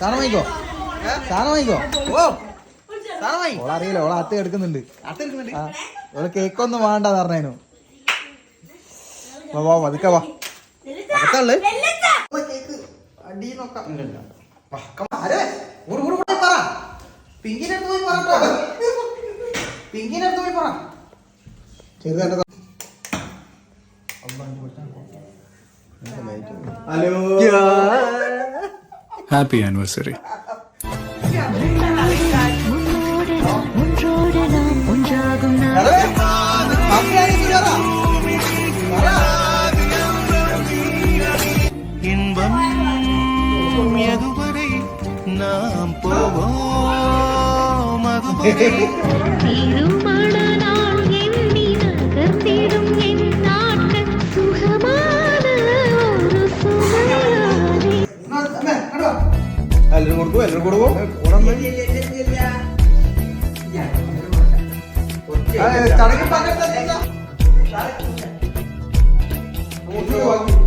സാധനം വാങ്ങിക്കോ. ഓ സാധനം വാങ്ങി. ഓളറിയില്ല, ഓളെ അത്ത് എടുക്കുന്നുണ്ട്. ഓള് കേക്കൊന്നും വേണ്ടെന്ന് പറഞ്ഞേനു. വാ മതിക്ക വാ. അകത്തള്ളു കേക്ക് അടി നോക്കാം. പിങ്കിനടുത്ത് പോയി പറ. പിങ്കിനടുത്ത് പോയി പറ. Hello, happy anniversary. இன்பம் எதுவரை நாம் போவோம் அதுவரை എല്ലാരും കൊടുക്കും. ചടങ്ങ്